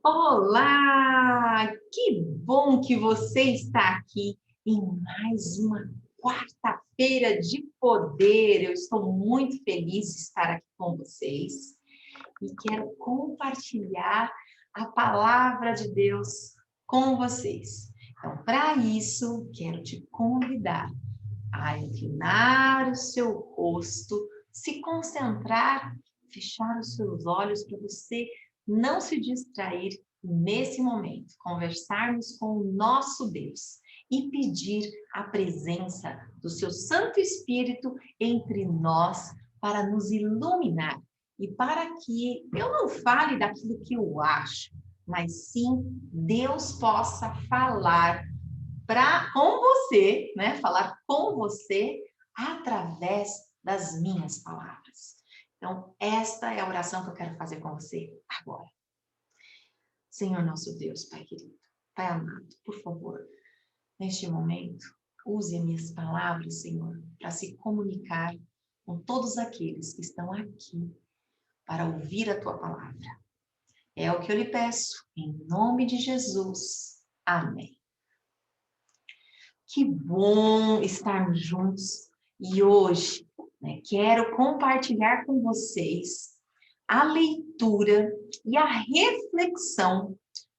Olá! Que bom que você está aqui em mais uma quarta-feira de poder. Eu estou muito feliz de estar aqui com vocês e quero compartilhar a palavra de Deus com vocês. Então, para isso, quero te convidar a inclinar o seu rosto, se concentrar, fechar os seus olhos para você não se distrair nesse momento, conversarmos com o nosso Deus e pedir a presença do seu Santo Espírito entre nós para nos iluminar e para que eu não fale daquilo que eu acho, mas sim Deus possa falar com você, né? Falar com você através das minhas palavras. Então, esta é a oração que eu quero fazer com você agora. Senhor nosso Deus, Pai querido, Pai amado, por favor, neste momento, use minhas palavras, Senhor, para se comunicar com todos aqueles que estão aqui para ouvir a tua palavra. É o que eu lhe peço, em nome de Jesus. Amém. Que bom estarmos juntos e hoje, quero compartilhar com vocês a leitura e a reflexão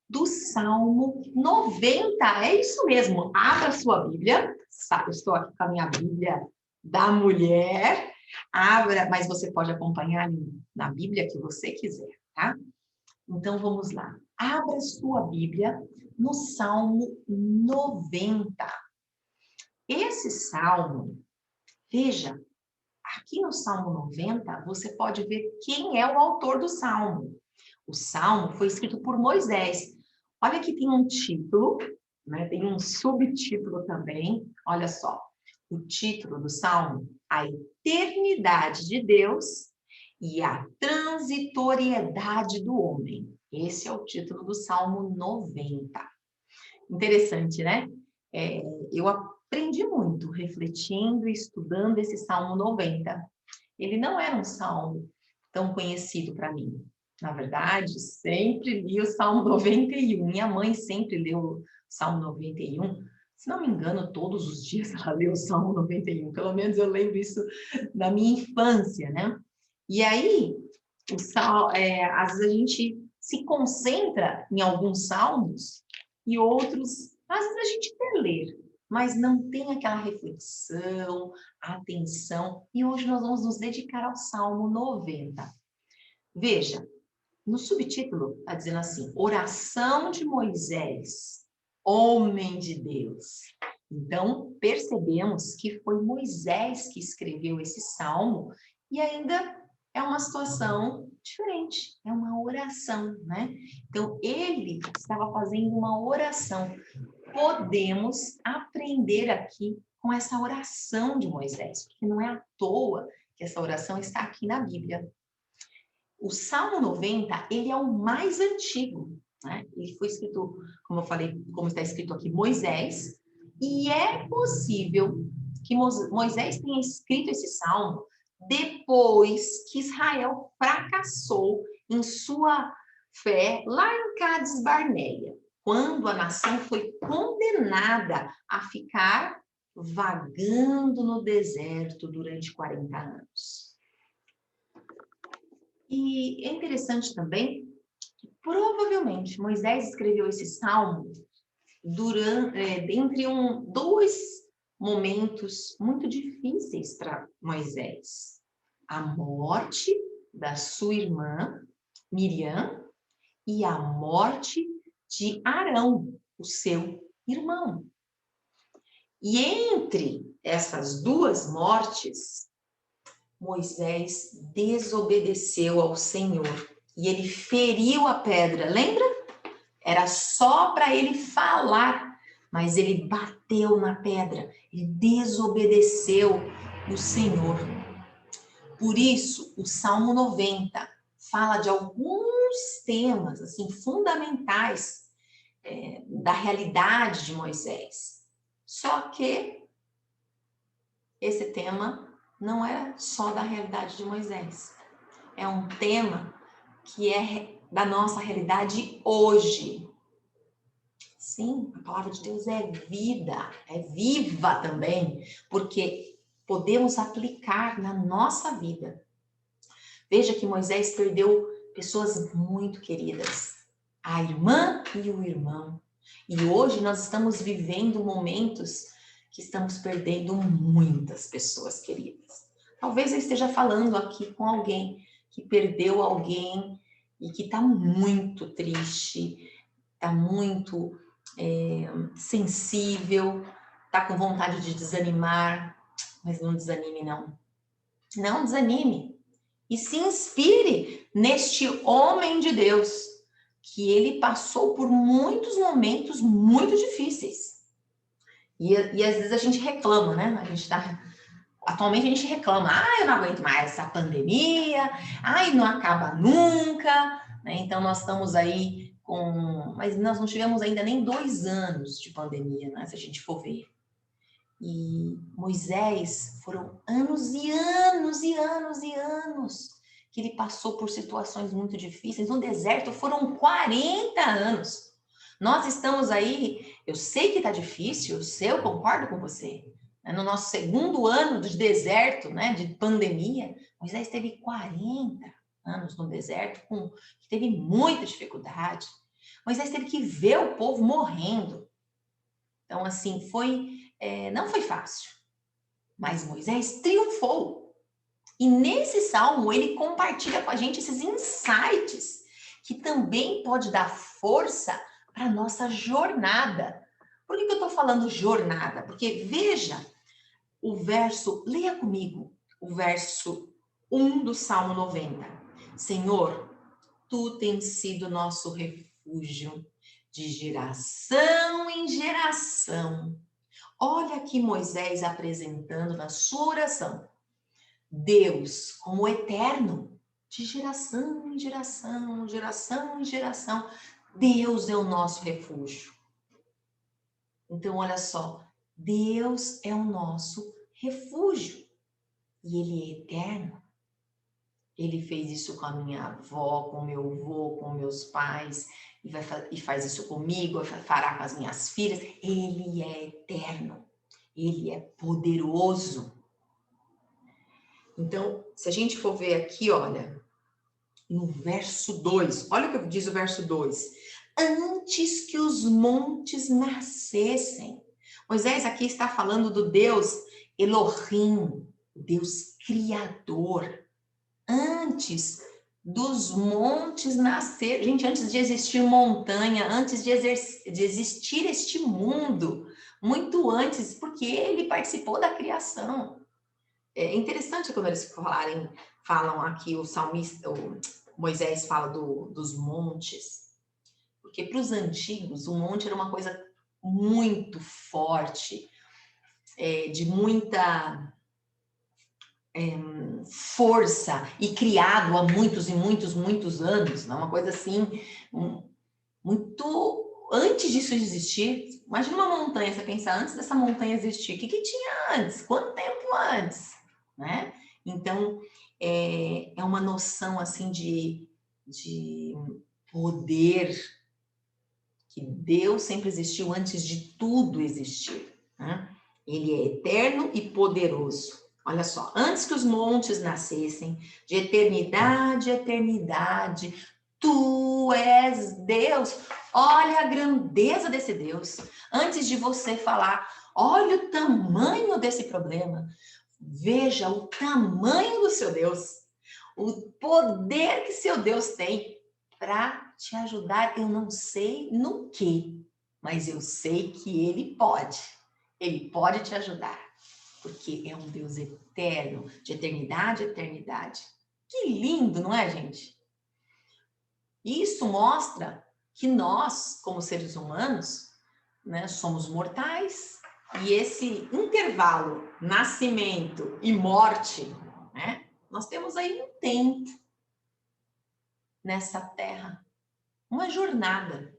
do Salmo 90. É isso mesmo, abra sua Bíblia, eu estou aqui com a minha Bíblia da mulher, abra, mas você pode acompanhar na Bíblia que você quiser, tá? Então vamos lá, abra sua Bíblia no Salmo 90. Esse salmo, veja, aqui no Salmo 90, você pode ver quem é o autor do salmo. O salmo foi escrito por Moisés. Olha que tem um título, né? Tem um subtítulo também. Olha só, o título do salmo, A Eternidade de Deus e a Transitoriedade do Homem. Esse é o título do Salmo 90. Interessante, né? Eu aprendi muito refletindo e estudando esse Salmo 90. Ele não era um salmo tão conhecido para mim. Na verdade, sempre li o Salmo 91. Minha mãe sempre leu o Salmo 91. Se não me engano, todos os dias ela leu o Salmo 91. Pelo menos eu lembro isso da minha infância, né? E aí, às vezes a gente se concentra em alguns salmos e outros, às vezes a gente quer ler, mas não tem aquela reflexão, atenção. E hoje nós vamos nos dedicar ao Salmo 90. Veja, no subtítulo está dizendo assim, Oração de Moisés, homem de Deus. Então, percebemos que foi Moisés que escreveu esse salmo e ainda é uma situação diferente, é uma oração, né? Então, ele estava fazendo uma oração. Podemos aprender aqui com essa oração de Moisés, porque não é à toa que essa oração está aqui na Bíblia. O Salmo 90, ele é o mais antigo, né? Ele foi escrito, como eu falei, como está escrito aqui, Moisés, e é possível que Moisés tenha escrito esse salmo depois que Israel fracassou em sua fé lá em Cádiz Barneia, quando a nação foi condenada a ficar vagando no deserto durante 40 anos. E é interessante também que provavelmente Moisés escreveu esse salmo dentre dois momentos muito difíceis para Moisés. A morte da sua irmã, Miriam, e a morte de Arão, o seu irmão. E entre essas duas mortes, Moisés desobedeceu ao Senhor e ele feriu a pedra, lembra? Era só para ele falar, mas ele bateu na pedra, ele desobedeceu o Senhor. Por isso, o Salmo 90 fala de alguns temas assim fundamentais da realidade de Moisés. Só que esse tema não é só da realidade de Moisés. É um tema que é da nossa realidade hoje. Sim, a palavra de Deus é vida, é viva também, porque podemos aplicar na nossa vida. Veja que Moisés perdeu pessoas muito queridas, a irmã e o irmão. E hoje nós estamos vivendo momentos que estamos perdendo muitas pessoas queridas. Talvez eu esteja falando aqui com alguém que perdeu alguém e que está muito triste, está muito sensível, está com vontade de desanimar, mas não desanime não. Não desanime. E se inspire neste homem de Deus, que ele passou por muitos momentos muito difíceis. E às vezes a gente reclama, né? Atualmente a gente reclama, eu não aguento mais essa pandemia, não acaba nunca, né? Então nós estamos aí mas nós não tivemos ainda nem 2 anos de pandemia, né? Se a gente for ver. E Moisés, foram anos e anos e anos e anos que ele passou por situações muito difíceis. No deserto foram 40 anos. Nós estamos aí, eu sei que está difícil, eu concordo com você. No nosso 2º ano de deserto, né, de pandemia, Moisés teve 40 anos no deserto, que teve muita dificuldade. Moisés teve que ver o povo morrendo. Então, assim, não foi fácil. Mas Moisés triunfou. E nesse salmo, ele compartilha com a gente esses insights, que também pode dar força para a nossa jornada. Por que eu estou falando jornada? Porque veja leia comigo, o verso 1 do Salmo 90. Senhor, tu tens sido nosso refúgio de geração em geração. Olha aqui Moisés apresentando na sua oração Deus como eterno, de geração em geração, geração em geração. Deus é o nosso refúgio. Então, olha só, Deus é o nosso refúgio e Ele é eterno. Ele fez isso com a minha avó, com o meu avô, com meus pais, e faz isso comigo, fará com as minhas filhas. Ele é eterno, Ele é poderoso. Então, se a gente for ver aqui, olha, no verso 2, olha o que diz o verso 2. Antes que os montes nascessem. Moisés aqui está falando do Deus Elohim, Deus Criador. Antes dos montes nascer, gente, antes de existir montanha, antes de existir este mundo, muito antes, porque ele participou da criação. É interessante quando eles falam aqui, o salmista, o Moisés fala dos montes, porque para os antigos o monte era uma coisa muito forte, de muita força e criado há muitos e muitos, muitos anos, né? Uma coisa assim, muito antes disso existir. Imagina uma montanha, você pensa, antes dessa montanha existir, o que tinha antes? Quanto tempo antes? Né? Então, é uma noção assim de poder, que Deus sempre existiu antes de tudo existir. Né? Ele é eterno e poderoso. Olha só, antes que os montes nascessem, de eternidade a eternidade, tu és Deus. Olha a grandeza desse Deus. Antes de você falar, olha o tamanho desse problema, veja o tamanho do seu Deus, o poder que seu Deus tem para te ajudar. Eu não sei no que, mas eu sei que Ele pode. Ele pode te ajudar, porque é um Deus eterno, de eternidade a eternidade. Que lindo, não é, gente? Isso mostra que nós, como seres humanos, né, somos mortais, e esse intervalo, nascimento e morte, né, nós temos aí um tempo nessa terra, uma jornada.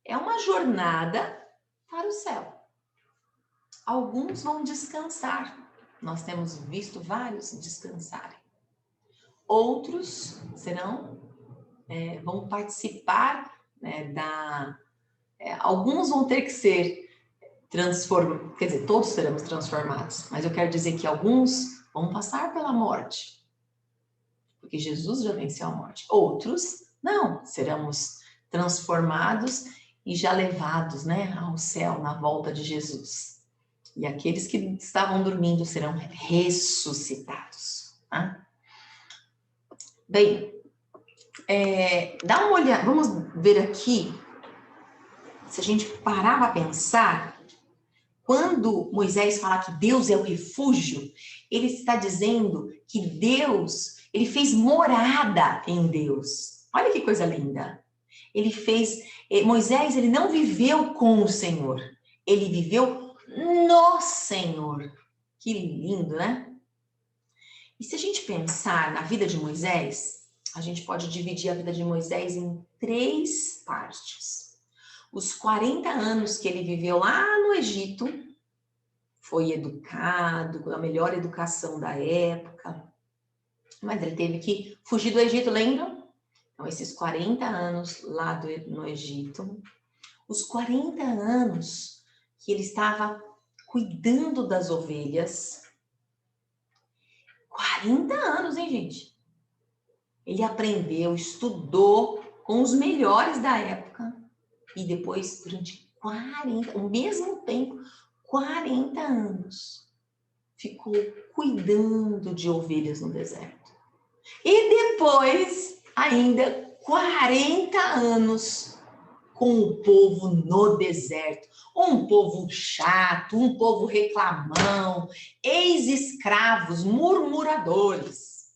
É uma jornada para o céu. Alguns vão descansar. Nós temos visto vários descansarem. Outros serão vão participar, né, alguns vão ter que ser transformados, quer dizer, todos seremos transformados, mas eu quero dizer que alguns vão passar pela morte, porque Jesus já venceu a morte. Outros, não, seremos transformados e já levados, né, ao céu na volta de Jesus. E aqueles que estavam dormindo serão ressuscitados. Tá? Bem, dá uma olhada, vamos ver aqui, se a gente parar para pensar, quando Moisés fala que Deus é o refúgio, ele está dizendo que Deus, ele fez morada em Deus. Olha que coisa linda. Moisés, ele não viveu com o Senhor, ele viveu no Senhor. Que lindo, né? E se a gente pensar na vida de Moisés, a gente pode dividir a vida de Moisés em 3 partes. Os 40 anos que ele viveu lá no Egito, foi educado, com a melhor educação da época, mas ele teve que fugir do Egito, lembra? Então, esses 40 anos lá no Egito, os 40 anos que ele estava cuidando das ovelhas, 40 anos, hein, gente? Ele aprendeu, estudou com os melhores da época e depois, durante 40, ao mesmo tempo, 40 anos, ficou cuidando de ovelhas no deserto. E depois, ainda 40 anos com o povo no deserto. Um povo chato, um povo reclamão, ex-escravos, murmuradores.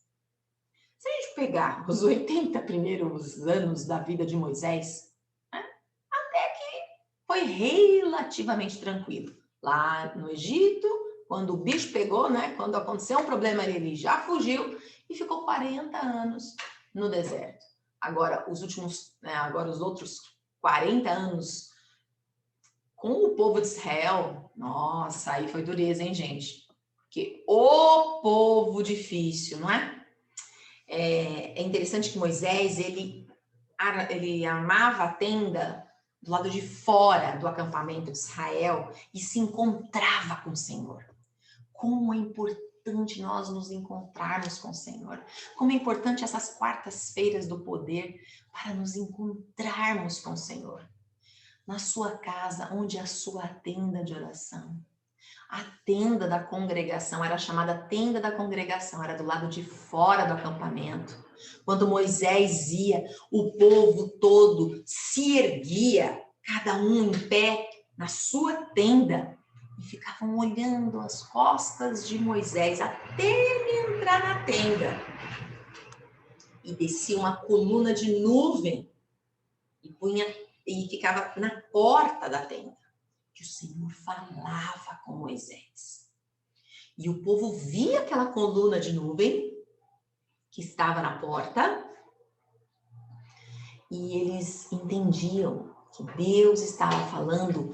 Se a gente pegar os 80 primeiros anos da vida de Moisés, né, até que foi relativamente tranquilo. Lá no Egito, quando o bicho pegou, né, quando aconteceu um problema ali, ele já fugiu e ficou 40 anos no deserto. Agora, os outros 40 anos com o povo de Israel, nossa, aí foi dureza, hein, gente? Porque o povo difícil, não é? É interessante que Moisés, ele armava a tenda do lado de fora do acampamento de Israel e se encontrava com o Senhor. Como é importante nós nos encontrarmos com o Senhor. Como é importante essas quartas-feiras do poder para nos encontrarmos com o Senhor. Na sua casa, onde é a sua tenda de oração. A tenda da congregação era chamada tenda da congregação, era do lado de fora do acampamento. Quando Moisés ia, o povo todo se erguia, cada um em pé na sua tenda, e ficavam olhando as costas de Moisés até ele entrar na tenda. E descia uma coluna de nuvem e ficava na porta da tenda. Que o Senhor falava com Moisés. E o povo via aquela coluna de nuvem que estava na porta e eles entendiam que Deus estava falando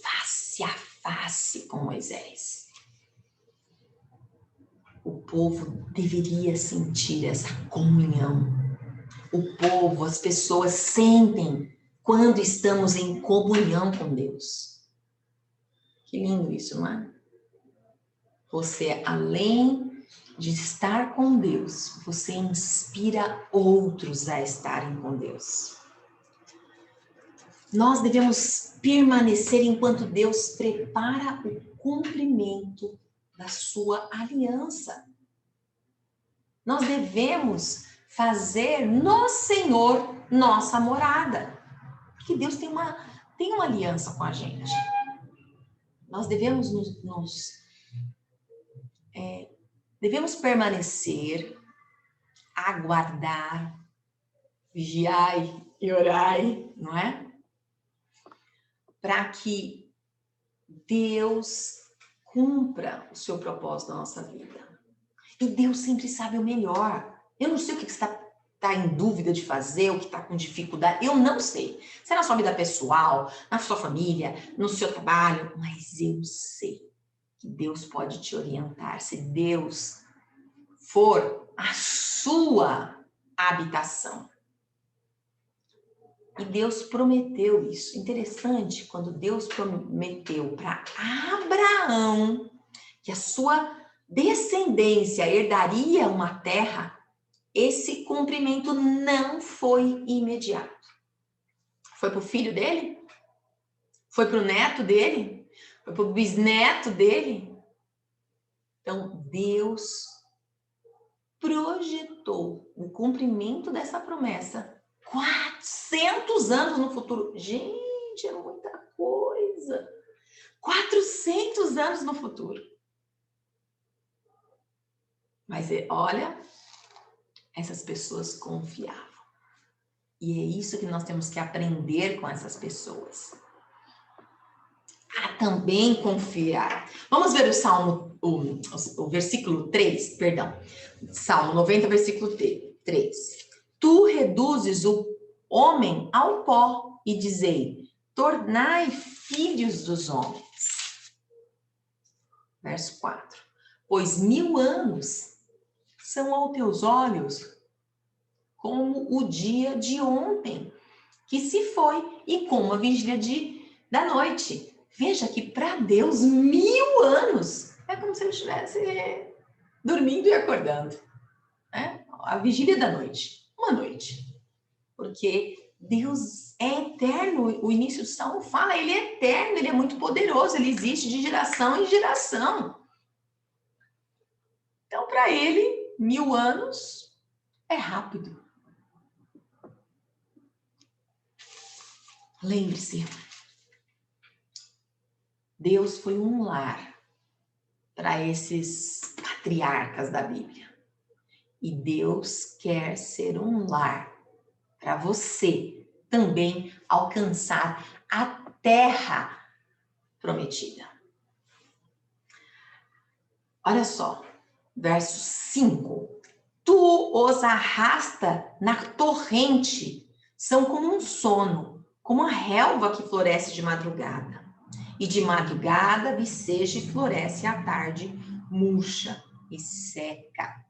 face a face com Moisés. O povo deveria sentir essa comunhão. O povo, as pessoas sentem quando estamos em comunhão com Deus. Que lindo isso, não é? Você, além de estar com Deus, você inspira outros a estarem com Deus. Nós devemos permanecer enquanto Deus prepara o cumprimento da sua aliança. Nós devemos fazer no Senhor nossa morada. Porque Deus tem uma aliança com a gente. Nós devemos devemos permanecer, aguardar, vigiai e orai, não é? Para que Deus cumpra o seu propósito na nossa vida. E Deus sempre sabe o melhor. Eu não sei o que você está em dúvida de fazer, o que está com dificuldade, eu não sei. Se é na sua vida pessoal, na sua família, no seu trabalho, mas eu sei que Deus pode te orientar. Se Deus for a sua habitação. E Deus prometeu isso. Interessante, quando Deus prometeu para Abraão que a sua descendência herdaria uma terra, esse cumprimento não foi imediato. Foi para o filho dele? Foi para o neto dele? Foi para o bisneto dele? Então, Deus projetou o cumprimento dessa promessa 400 anos no futuro. Gente, é muita coisa. 400 anos no futuro. Mas olha, essas pessoas confiavam. E é isso que nós temos que aprender com essas pessoas. A também confiar. Vamos ver o Salmo, o versículo 3, perdão. Salmo 90, versículo 3. Tu reduzes o homem ao pó e dizei, tornai filhos dos homens. Verso 4. Pois 1000 anos são aos teus olhos como o dia de ontem, que se foi, e como a vigília da noite. Veja que para Deus 1000 anos é como se ele estivesse dormindo e acordando. Né? A vigília da noite, uma noite. Porque Deus é eterno, o início do Salmo fala, ele é eterno, ele é muito poderoso, ele existe de geração em geração. Então, para ele, 1000 anos é rápido. Lembre-se, Deus foi um lar para esses patriarcas da Bíblia. E Deus quer ser um lar para você também alcançar a terra prometida. Olha só, verso 5. Tu os arrasta na torrente, são como um sono, como a relva que floresce de madrugada. E de madrugada viceja e floresce à tarde, murcha e seca.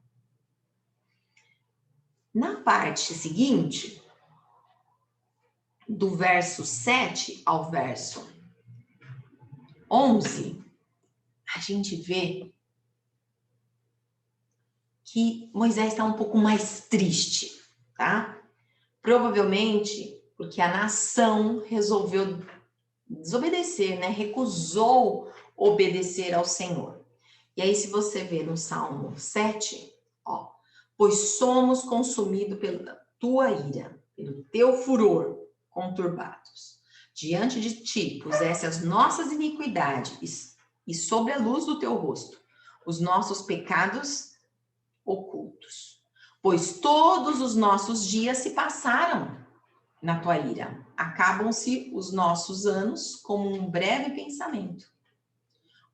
Na parte seguinte, do verso 7 ao verso 11, a gente vê que Moisés está um pouco mais triste, tá? Provavelmente porque a nação resolveu desobedecer, né? Recusou obedecer ao Senhor. E aí, se você ver no Salmo 7, ó, pois somos consumidos pela tua ira, pelo teu furor, conturbados. Diante de ti pusesse as nossas iniquidades e sob a luz do teu rosto, os nossos pecados ocultos. Pois todos os nossos dias se passaram na tua ira. Acabam-se os nossos anos como um breve pensamento.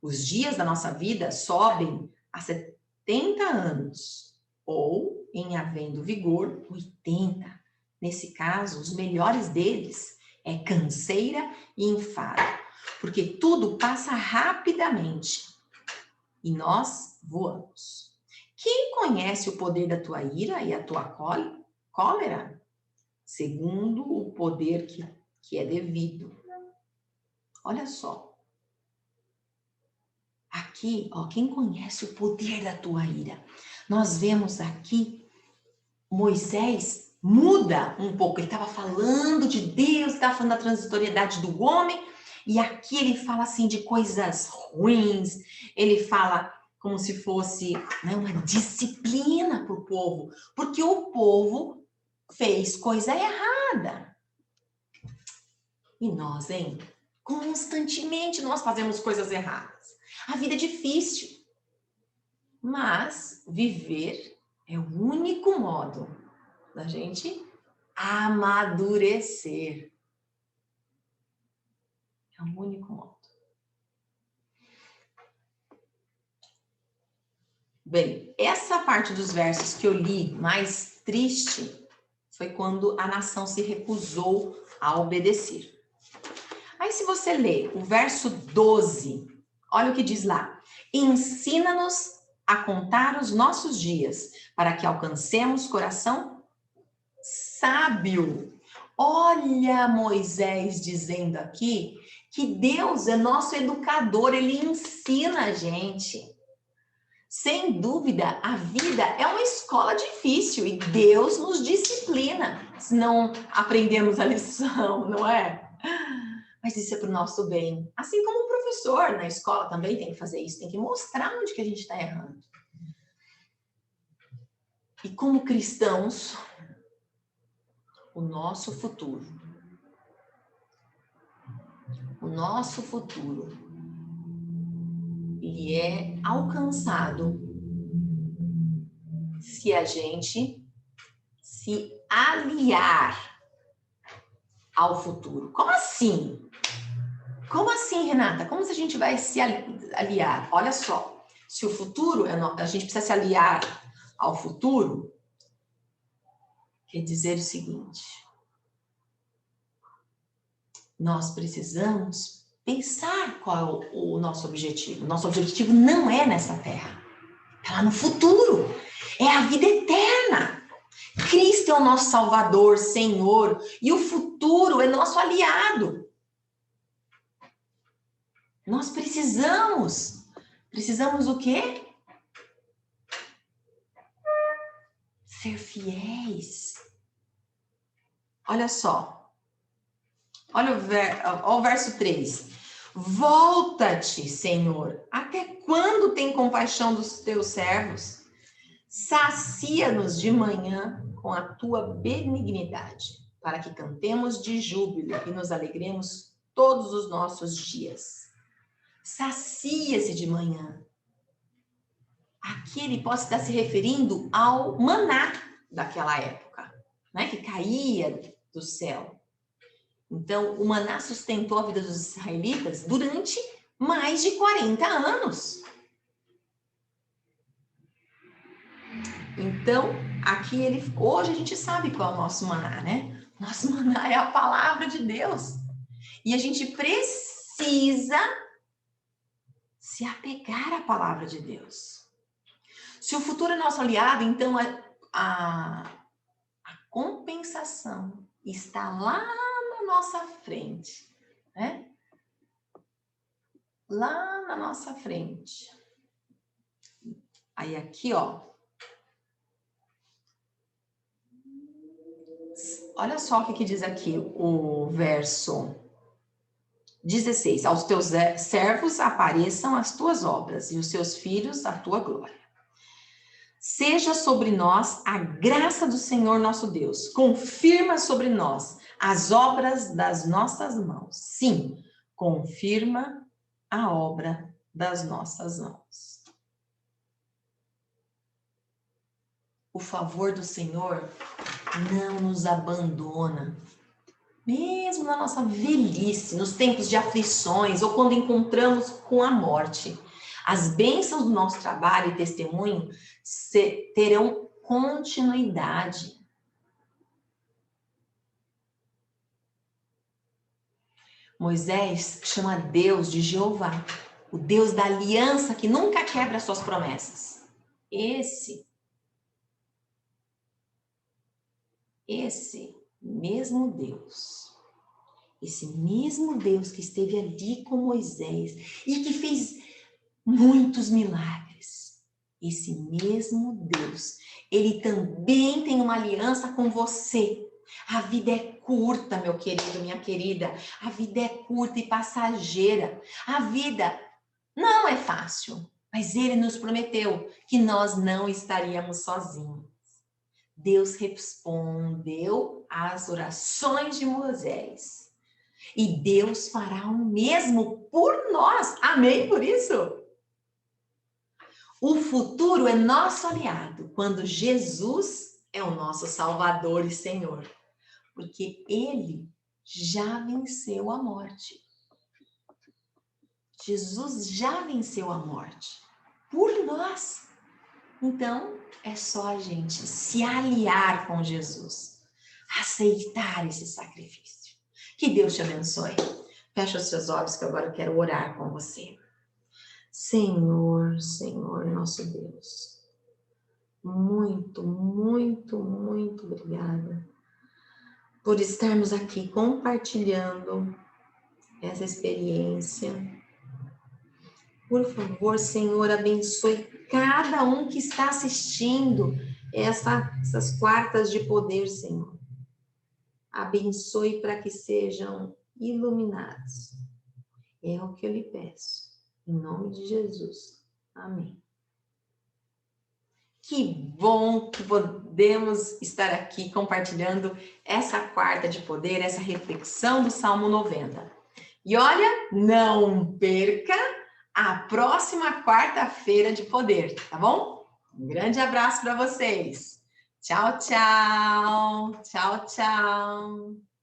Os dias da nossa vida sobem a 70 anos, ou, em havendo vigor, 80. Nesse caso, os melhores deles é canseira e enfado, porque tudo passa rapidamente e nós voamos. Quem conhece o poder da tua ira e a tua cólera? Segundo o poder que é devido. Olha só. Aqui, ó, quem conhece o poder da tua ira? Nós vemos aqui, Moisés muda um pouco. Ele estava falando de Deus, estava falando da transitoriedade do homem, e aqui ele fala assim de coisas ruins, ele fala como se fosse, né, uma disciplina para o povo, porque o povo fez coisa errada. E nós, hein? Constantemente nós fazemos coisas erradas. A vida é difícil, mas viver é o único modo da gente amadurecer. É o único modo. Bem, essa parte dos versos que eu li mais triste foi quando a nação se recusou a obedecer. Aí se você lê o verso 12, olha o que diz lá. Ensina-nos a contar os nossos dias, para que alcancemos coração sábio. Olha Moisés dizendo aqui que Deus é nosso educador, ele ensina a gente. Sem dúvida, a vida é uma escola difícil e Deus nos disciplina, se não aprendemos a lição, não é? Mas isso é para o nosso bem. Assim como o professor na escola também tem que fazer isso, tem que mostrar onde que a gente está errando. E como cristãos, o nosso futuro, ele é alcançado se a gente se aliar ao futuro. Como assim? Como assim, Renata? Como a gente vai se aliar? Olha só, se o futuro, a gente precisa se aliar ao futuro, quer dizer o seguinte: nós precisamos pensar qual é o nosso objetivo. Nosso objetivo não é nessa terra, é lá no futuro, é a vida eterna. Cristo é o nosso Salvador, Senhor, e o futuro é nosso aliado. Nós precisamos o quê? Ser fiéis. Olha só. Olha o verso 3. Volta-te, Senhor. Até quando tem compaixão dos teus servos? Sacia-nos de manhã com a tua benignidade, para que cantemos de júbilo e nos alegremos todos os nossos dias. Sacia-se de manhã. Aqui ele pode estar se referindo ao maná daquela época, né, que caía do céu. Então, o maná sustentou a vida dos israelitas durante mais de 40 anos. Então, aqui hoje a gente sabe qual é o nosso maná, né? Nosso maná é a palavra de Deus. E a gente precisa se apegar à palavra de Deus. Se o futuro é nosso aliado, então a compensação está lá na nossa frente, né? Lá na nossa frente. Aí aqui, ó. Olha só o que diz aqui o verso 16. Aos teus servos apareçam as tuas obras e os seus filhos a tua glória. Seja sobre nós a graça do Senhor nosso Deus. Confirma sobre nós as obras das nossas mãos. Sim, confirma a obra das nossas mãos. O favor do Senhor não nos abandona. Mesmo na nossa velhice, nos tempos de aflições ou quando encontramos com a morte. As bênçãos do nosso trabalho e testemunho terão continuidade. Moisés chama Deus de Jeová, o Deus da aliança que nunca quebra suas promessas. Esse mesmo Deus, esse mesmo Deus que esteve ali com Moisés e que fez muitos milagres, esse mesmo Deus, ele também tem uma aliança com você. A vida é curta, meu querido, minha querida. A vida é curta e passageira. A vida não é fácil, mas ele nos prometeu que nós não estaríamos sozinhos. Deus respondeu às orações de Moisés. E Deus fará o mesmo por nós. Amém por isso? O futuro é nosso aliado quando Jesus é o nosso Salvador e Senhor. Porque ele já venceu a morte. Jesus já venceu a morte por nós. Então, é só a gente se aliar com Jesus, aceitar esse sacrifício. Que Deus te abençoe. Fecha os seus olhos que agora eu quero orar com você. Senhor, Senhor, nosso Deus, muito, muito, muito obrigada por estarmos aqui compartilhando essa experiência. Por favor, Senhor, abençoe cada um que está assistindo essas quartas de poder, Senhor. Abençoe para que sejam iluminados. É o que eu lhe peço. Em nome de Jesus. Amém. Que bom que podemos estar aqui compartilhando essa quarta de poder, essa reflexão do Salmo 90. E olha, não perca a próxima quarta-feira de poder, tá bom? Um grande abraço para vocês. Tchau, tchau. Tchau, tchau.